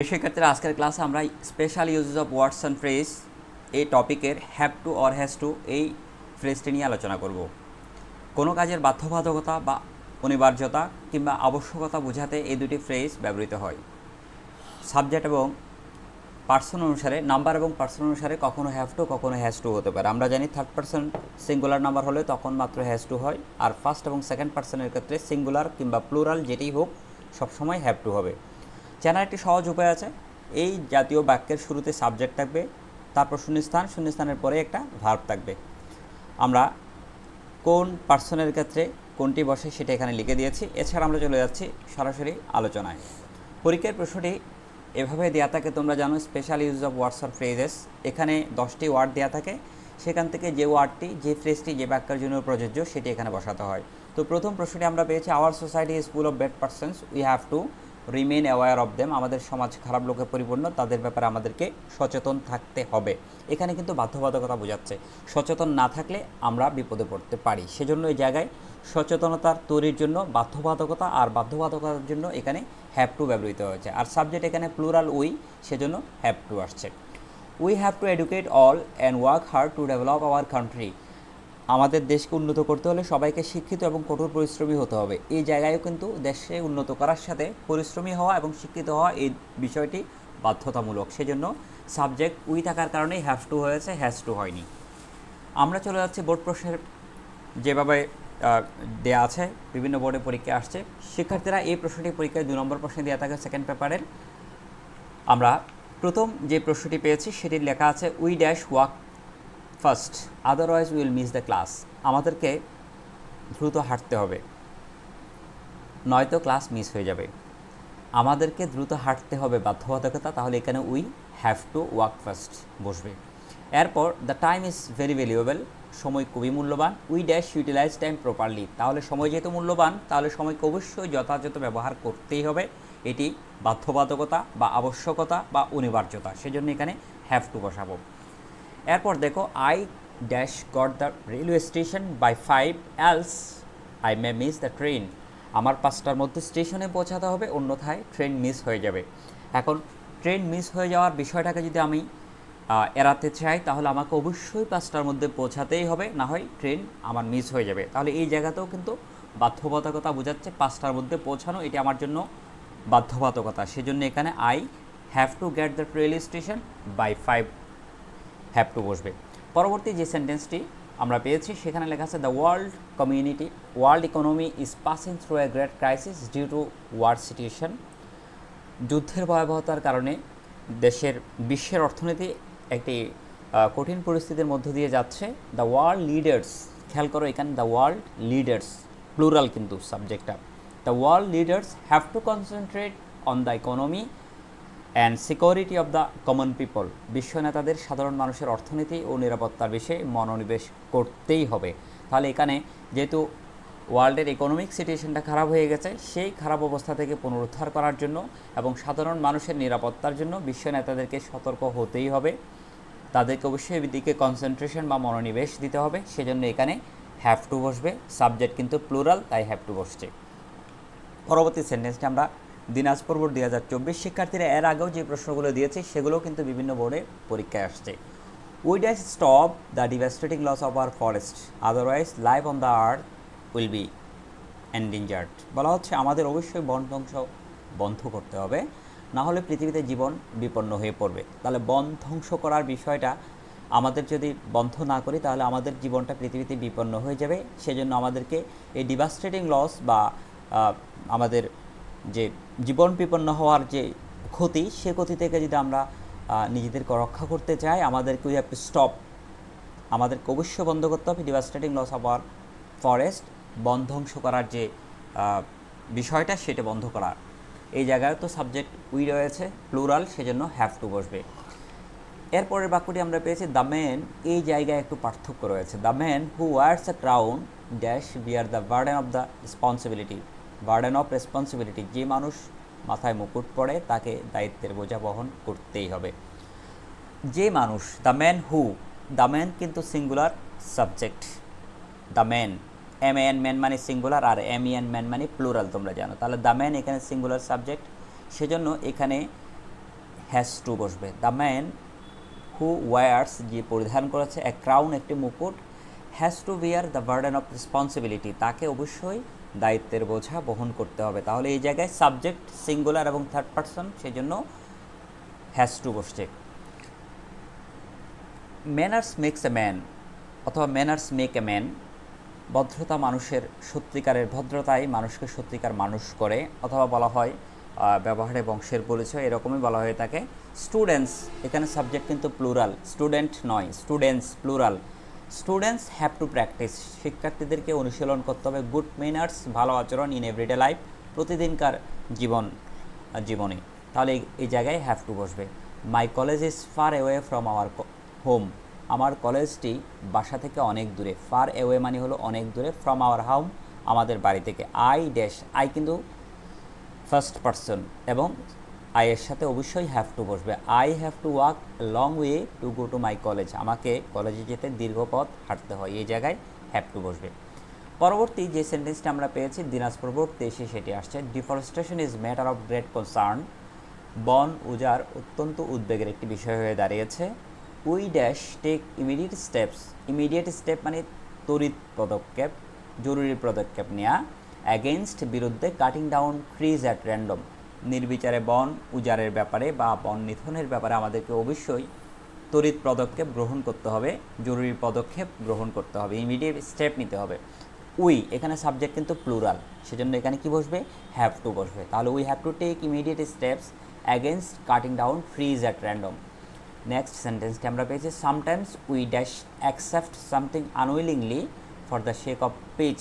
শিক্ষার্থীরা আজকের ক্লাসে আমরা special uses of words and phrase এই টপিকের have to or has to এই ফ্রেজটি নিয়ে আলোচনা করব। কোনো কাজের বাধ্যবাধকতা বা অনিবার্যতা কিংবা আবশ্যকতা বোঝাতে এই দুটি ফ্রেজ ব্যবহৃত হয়। সাবজেক্ট এবং পার্সন অনুসারে, নাম্বার এবং পার্সন অনুসারে কখনো হ্যাভ টু কখনো হ্যাজ টু হতে পারে। আমরা জানি থার্ড পার্সন সিঙ্গুলার নাম্বার হলে তখন মাত্র হ্যাজ টু হয়, আর ফার্স্ট এবং সেকেন্ড পার্সনের ক্ষেত্রে সিঙ্গুলার কিংবা প্লুরাল যেটি হোক সবসময় হ্যাভ টু হবে। চেনার একটি সহজ উপায় আছে। এই জাতীয় বাক্যের শুরুতে সাবজেক্ট থাকবে, তারপর শূন্যস্থানের পরে একটা ভার্ব থাকবে। আমরা কোন পার্সনের ক্ষেত্রে কোনটি বসে সেটা এখানে লিখে দিয়েছি। এছাড়া আমরা চলে যাচ্ছি সরাসরি আলোচনায়। পরীক্ষার প্রশ্নটি এভাবে দেওয়া থাকে, তোমরা জানো special use of words or phrases. এখানে 10টি ওয়ার্ড দেওয়া থাকে, সেখান থেকে যে ওয়ার্ডটি যে ফ্রেজটি যে বাক্যের জন্য প্রযোজ্য সেটি এখানে বসাতে হয়। তো প্রথম প্রশ্নটি আমরা পেয়েছি, our society is full of bad persons, we have to remain aware of them. আমাদের সমাজ খারাপ লোকে পরিপূর্ণ, তাদের ব্যাপারে আমাদেরকে সচেতন থাকতে হবে। এখানে কিন্তু বাধ্যবাধকতা বোঝাচ্ছে, সচেতন না থাকলে আমরা বিপদে পড়তে পারি। সেজন্য এই জায়গায় সচেতনতার তৈরির জন্য বাধ্যবাধকতা, আর বাধ্যবাধকতার জন্য এখানে হ্যাভ টু ব্যবহৃত হয়েছে। আর সাবজেক্ট এখানে প্লুরাল উই, সেজন্য হ্যাভ টু আসছে। We have two educate all and work hard to develop our country. আমাদের দেশকে উন্নত করতে হলে সবাইকে শিক্ষিত এবং কঠোর পরিশ্রমী হতে হবে। এই জায়গায়ও কিন্তু দেশকে উন্নত করার সাথে পরিশ্রমী হওয়া এবং শিক্ষিত হওয়া এই বিষয়টি বাধ্যতামূলক। সেজন্য সাবজেক্ট উই থাকার কারণেই হ্যাভ টু হয়েছে, হ্যাজ টু হয়নি। আমরা চলে যাচ্ছি বোর্ড প্রশ্নের যেভাবে দেয়া আছে, বিভিন্ন বোর্ডে পরীক্ষা আসছে। শিক্ষার্থীরা এই প্রশ্নটি পরীক্ষায় 2 নম্বর প্রশ্নে দেওয়া থাকে সেকেন্ড পেপারের। আমরা প্রথম যে প্রশ্নটি পেয়েছি সেটির লেখা আছে we dash walk fast otherwise will miss the class. আমাদেরকে দ্রুত হাঁটতে হবে, নয়তো ক্লাস মিস হয়ে যাবে। আমাদেরকে দ্রুত হাঁটতে হবে বাধ্যবাধকতা, তাহলে এখানে we have to walk first বসবে। এরপর the time is very valuable, সময় খুবই মূল্যবান। We dash utilise time properly, তাহলে সময় যেহেতু মূল্যবান তাহলে সময়কে অবশ্যই যথাযথ ব্যবহার করতেই হবে। এটি বাধ্যবাধকতা বা আবশ্যকতা বা অনিবার্যতা, সেজন্য এখানে হ্যাভ টু বসাবো। এরপর দেখো I dash got the railway station by 5 else I may miss the train. আমার 5টার মধ্যে স্টেশনে পৌঁছাতে হবে, অন্যথায় ট্রেন মিস হয়ে যাবে। এখন ট্রেন মিস হয়ে যাওয়ার বিষয়টাকে যদি আমি এড়াতে চাই তাহলে আমাকে অবশ্যই 5টার মধ্যে পৌঁছাতেই হবে, না হয় ট্রেন আমার মিস হয়ে যাবে। তাহলে এই জায়গাতেও কিন্তু বাধ্যবাধকতা বোঝাচ্ছে, 5টার মধ্যে পৌঁছানো এটি আমার জন্য বাধ্যবাধকতা। সেজন্য এখানে I have to get the railway station by 5 have to বসবে। পরবর্তী যে সেন্টেন্সটি আমরা পেয়েছি সেখানে লেখা আছে the world economy is passing through a great crisis due to war situation. যুদ্ধের ভয়াবহতার কারণে বিশ্বের অর্থনীতি একটি কঠিন পরিস্থিতির মধ্য দিয়ে যাচ্ছে। দ্য ওয়ার্ল্ড লিডার্স, খেয়াল করো এখানে দ্য ওয়ার্ল্ড লিডার্স প্লুরাল কিন্তু সাবজেক্টটা। The world leaders have to concentrate on the economy and security of the common people. বিশ্ব নেতাদের সাধারণ মানুষের অর্থনীতি ও নিরাপত্তার বিষয়ে মনোনিবেশ করতেই হবে। তাহলে এখানে যেহেতু ওয়ার্ল্ডের ইকোনমিক সিচুয়েশনটা খারাপ হয়ে গেছে, সেই খারাপ অবস্থা থেকে পুনরুদ্ধার করার জন্য এবং সাধারণ মানুষের নিরাপত্তার জন্য বিশ্ব নেতাদেরকে সতর্ক হতেই হবে, তাদেরকে অবশ্যই এদিকে কনসেন্ট্রেশন বা মনোনিবেশ দিতে হবে। সেজন্য এখানে হ্যাভ টু বসবে। সাবজেক্ট কিন্তু প্লুরাল, তাই হ্যাভ টু বসছে। পরবর্তী সেন্টেন্সটা আমরা দিনাজপুর বোর্ড 2024 শিক্ষার্থীরা এর আগেও যে প্রশ্নগুলো দিয়েছে সেগুলোও কিন্তু বিভিন্ন বোর্ডে পরীক্ষায় আসছে। We dash stop the devastating loss of our forest otherwise life on the earth will be endangered. বলা হচ্ছে আমাদের অবশ্যই বন ধ্বংস বন্ধ করতে হবে, না হলে পৃথিবীতে জীবন বিপন্ন হয়ে পড়বে। তাহলে বন ধ্বংস করার বিষয়টা আমাদের যদি বন্ধ না করি তাহলে আমাদের জীবনটা পৃথিবীতে বিপন্ন হয়ে যাবে। সেজন্য আমাদেরকে এই ডিভাস্টেটিং লস বা আমাদের যে জীবন বিপন্ন হওয়ার যে ক্ষতি, সে ক্ষতি থেকে যদি আমরা নিজেদেরকে রক্ষা করতে চাই আমাদেরকে উই হ্যাভ টু স্টপ, আমাদেরকে অবশ্যই বন্ধ করতে হবে devastating loss of our forest, বন ধ্বংস করার যে বিষয়টা সেটা বন্ধ করা। এই জায়গায় তো সাবজেক্ট উই রয়েছে প্লুরাল, সেজন্য হ্যাভ টু বসবে। এরপরের বাক্যটি আমরা পেয়েছি দ্য ম্যান, এই জায়গায় একটু পার্থক্য রয়েছে। The man who wears a crown dash bear the burden of the responsibility. Burden of responsibility, যে মানুষ মাথায় মুকুট পড়ে তাকে দায়িত্বের বোঝা বহন করতেই হবে। যে মানুষ, the man who, the man কিন্তু singular subject. The man, M N man মানে সিঙ্গুলার, আর এম ম্যান মানে প্লুরাল, তোমরা জানো। তাহলে দ্য ম্যান এখানে সিঙ্গুলার সাবজেক্ট, সেজন্য এখানে হ্যাজ টু বসবে। দ্য ম্যান হু ওয়ার্স, যে পরিধান করেছে, এ ক্রাউন, একটি মুকুট, has to bear the burden of responsibility, তাকে অবশ্যই দায়িত্বের বোঝা বহন করতে হবে। তাহলে এই জায়গায় সাবজেক্ট সিঙ্গুলার এবং থার্ড পারসন, সেই জন্য হ্যাজ টু বসছে। ম্যানার্স মেক্স এ ম্যান অথবা ম্যানার্স মেক এ ম্যান, ভদ্রতা মানুষের, সত্যিকারের ভদ্রতাই মানুষকে সত্যিকার মানুষ করে, অথবা বলা হয় ব্যবহারে বংশের পরিচয়, এরকমই বলা হয়ে থাকে। স্টুডেন্টস, এখানে সাবজেক্ট কিন্তু প্লুরাল, স্টুডেন্ট নয়, students plural. Students have to practice, শিক্ষার্থীদেরকে অনুশীলন করতে হবে গুড ম্যানার্স, ভালো আচরণ, ইন এভরিডে লাইফ, প্রতিদিনকার জীবনে। তাহলে এই জায়গায় হ্যাভ টু বসবে। My college is far away from our home, আমার কলেজটি বাসা থেকে অনেক দূরে। ফার অ্যাওয়ে মানে হলো অনেক দূরে, ফ্রম আওয়ার হোম আমাদের বাড়ি থেকে। আই ড্যাশ, আই কিন্তু ফার্স্ট পারসন এবং আইয়ের সাথে অবশ্যই হ্যাভ টু বসবে। I have to walk long way to go to my college, আমাকে কলেজে যেতে দীর্ঘ পথ হাঁটতে হয়, এই জায়গায় হ্যাভ টু বসবে। পরবর্তী যে সেন্টেন্সটা আমরা পেয়েছি দিনাজপুর বোর্ড 23-এ, সেটি আসছে deforestation is matter of great concern, বন উজাড় অত্যন্ত উদ্বেগের একটি বিষয় হয়ে দাঁড়িয়েছে। We dash take immediate steps, immediate step মানে তড়িৎ পদক্ষেপ, জরুরি পদক্ষেপ নেওয়া, অ্যাগেনস্ট বিরুদ্ধে, cutting down trees at random, নির্বিচারে বন উজাড়ের ব্যাপারে বা বন নিধনের ব্যাপারে আমাদেরকে অবশ্যই তড়িৎ পদক্ষেপ গ্রহণ করতে হবে, জরুরি পদক্ষেপ গ্রহণ করতে হবে, ইমিডিয়েট স্টেপ নিতে হবে। উই, এখানে সাবজেক্ট কিন্তু প্লুরাল, সেজন্য এখানে কি বসবে? হ্যাভ টু বসবে। তাহলে we have to take immediate steps against cutting down trees at random. Next সেন্টেন্সটি আমরা পেয়েছি sometimes we dash accept something unwillingly for the sake of peace,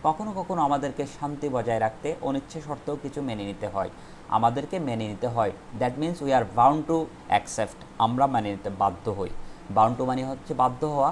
কখনো কখনো আমাদেরকে শান্তি বজায় রাখতে অনিচ্ছে সত্ত্বেও কিছু মেনে নিতে হয়, আমাদেরকে মেনে নিতে হয়। That means we are bound to accept, আমরা মেনে নিতে বাধ্য হই। বাউন্ড টু মানে হচ্ছে বাধ্য হওয়া।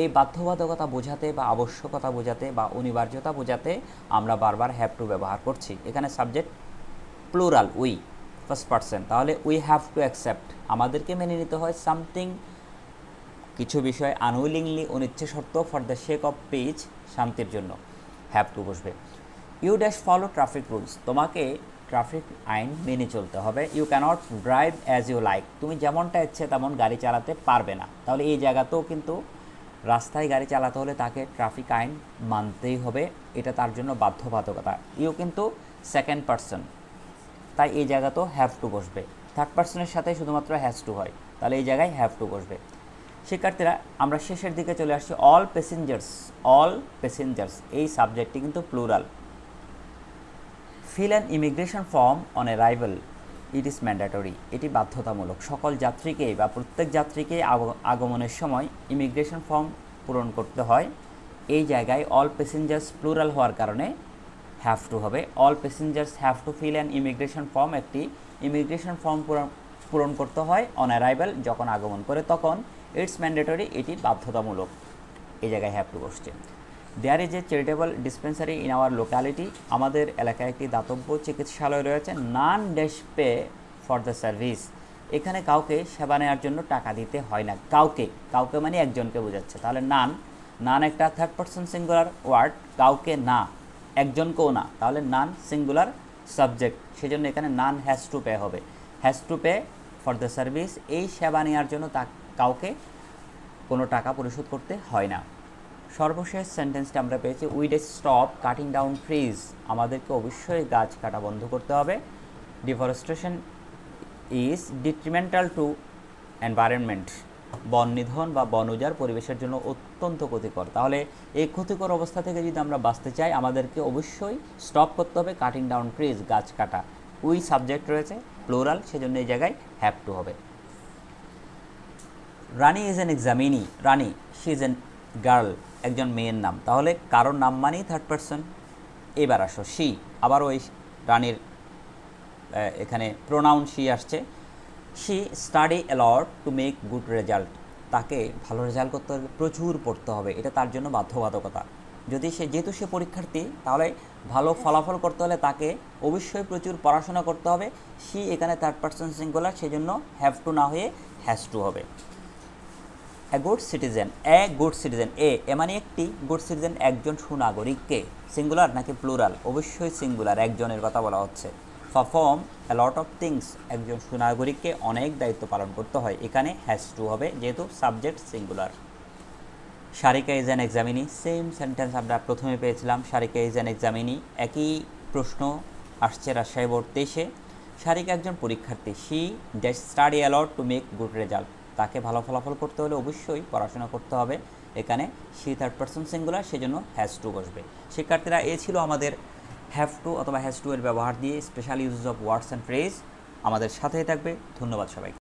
এই বাধ্যবাধকতা বোঝাতে বা আবশ্যকতা বোঝাতে বা অনিবার্যতা বোঝাতে আমরা বারবার হ্যাভ টু ব্যবহার করছি। এখানে subject plural, we first person. তাহলে উই হ্যাভ টু অ্যাকসেপ্ট, আমাদেরকে মেনে নিতে হয় সামথিং, কিছু বিষয়, আনউইলিংলি অনিচ্ছে সত্ত্বেও, for the sake of peace, শান্তির জন্য হ্যাভ টু বসবে। You dash follow traffic rules, তোমাকে ট্রাফিক আইন মেনে চলতে হবে। You cannot drive as you like, তুমি যেমনটা ইচ্ছে তেমন গাড়ি চালাতে পারবে না। তাহলে এই জায়গাতেও কিন্তু রাস্তায় গাড়ি চালাতে হলে তাকে ট্রাফিক আইন মানতেই হবে, এটা তার জন্য বাধ্যবাধকতা। ইউ কিন্তু সেকেন্ড পারসন, তাই এই জায়গাতেও হ্যাভ টু বসবে। থার্ড পারসনের সাথে শুধুমাত্র হ্যাজ টু হয়, তাহলে এই জায়গায় হ্যাভ টু বসবে। শিক্ষার্থীরা, আমরা শেষের দিকে চলে আসছি। অল প্যাসেঞ্জার্স, এই সাবজেক্টটি কিন্তু plural. Fill an immigration form on arrival, it is mandatory, এটি বাধ্যতামূলক। সকল যাত্রীকে বা প্রত্যেক যাত্রীকে আগমনের সময় ইমিগ্রেশন ফর্ম পূরণ করতে হয়। এই জায়গায় অল প্যাসেঞ্জার্স প্লুরাল হওয়ার কারণে হ্যাভ টু হবে। All passengers have to fill an immigration form, একটি ইমিগ্রেশন ফর্ম পূরণ করতে হয় অন অ্যারাইভাল, যখন আগমন করে তখন। ইটস ম্যান্ডেটরি, এটি বাধ্যতামূলক, এই জায়গায় হ্যাভ টু বসছে। There is a charitable dispensary in our locality, আমাদের এলাকায় একটি দাতব্য চিকিৎসালয় রয়েছে। None dash pay for the service, এখানে কাউকে সেবা নেওয়ার জন্য টাকা দিতে হয় না। কাউকে মানে একজনকে বোঝাচ্ছে। তাহলে নান একটা থার্ড পারসন সিঙ্গুলার ওয়ার্ড, কাউকে না, একজনকেও না, তাহলে নান সিঙ্গুলার সাবজেক্ট, সেজন্য এখানে নান হ্যাজ টু পে হবে। Has to pay for the service, এই সেবা নেওয়ার জন্য কাউকে কোনো টাকা পরিশোধ করতে হয় না। সর্বশেষ সেন্টেন্সটা আমরা পেয়েছি we dash stop cutting down trees, আমাদেরকে অবশ্যই গাছ কাটা বন্ধ করতে হবে। Deforestation is detrimental to environment, বন নিধন বা বন উজাড় পরিবেশের জন্য অত্যন্ত ক্ষতিকর। তাহলে এই ক্ষতিকর অবস্থা থেকে যদি আমরা বাঁচতে চাই, আমাদেরকে অবশ্যই স্টপ করতে হবে কাটিং ডাউন ট্রিজ, গাছ কাটা। উই সাবজেক্ট রয়েছে প্লুরাল, সেজন্য এই জায়গায় হ্যাভ টু হবে। Rani is an examinee, Rani she is an girl, একজন মেয়ের নাম, তাহলে কারোর নাম মানেই থার্ড পারসন। এবার আসো শি, আবার ওই রানীর এখানে প্রোনাউন শি আসছে। She study a lot to make good result, তাকে ভালো রেজাল্ট করতে হবে, প্রচুর পড়তে হবে, এটা তার জন্য বাধ্যবাধকতা। যেহেতু সে পরীক্ষার্থী, তাহলে ভালো ফলাফল করতে হলে তাকে অবশ্যই প্রচুর পড়াশোনা করতে হবে। শি এখানে থার্ড পারসন সিঙ্গুলার, সেজন্য হ্যাভ টু না হয়ে হ্যাজ টু হবে। এ গুড সিটিজেন, এ মানে একটি, গুড সিটিজেন একজন সুনাগরিককে, সিঙ্গুলার নাকি প্লুরাল? অবশ্যই সিঙ্গুলার, একজনের কথা বলা হচ্ছে। Perform A lot of things, একজন সুনাগরিককে অনেক দায়িত্ব পালন করতে হয়, এখানে হ্যাজ টু হবে যেহেতু subject singular. Sarika is an examinee, same sentence আমরা প্রথমে পেয়েছিলাম, সারিকা ইজ অ্যান এক্সামিনি, একই প্রশ্ন আসছে রাজশাহী বোর্ড 23-এ। সারিকা একজন পরীক্ষার্থী, she dash study a lot to make good result, তাকে ভালো ফলাফল করতে হলে অবশ্যই পড়াশোনা করতে হবে, এখানে শি থার্ড পারসন সিঙ্গুলার, সেজন্য হ্যাজ টু বসবে। শিক্ষার্থীরা, এ ছিল আমাদের হ্যাভ টু অথবা হ্যাজ টু এর ব্যবহার দিয়ে special uses of words and phrase. আমাদের সাথেই থাকবে। ধন্যবাদ সবাইকে।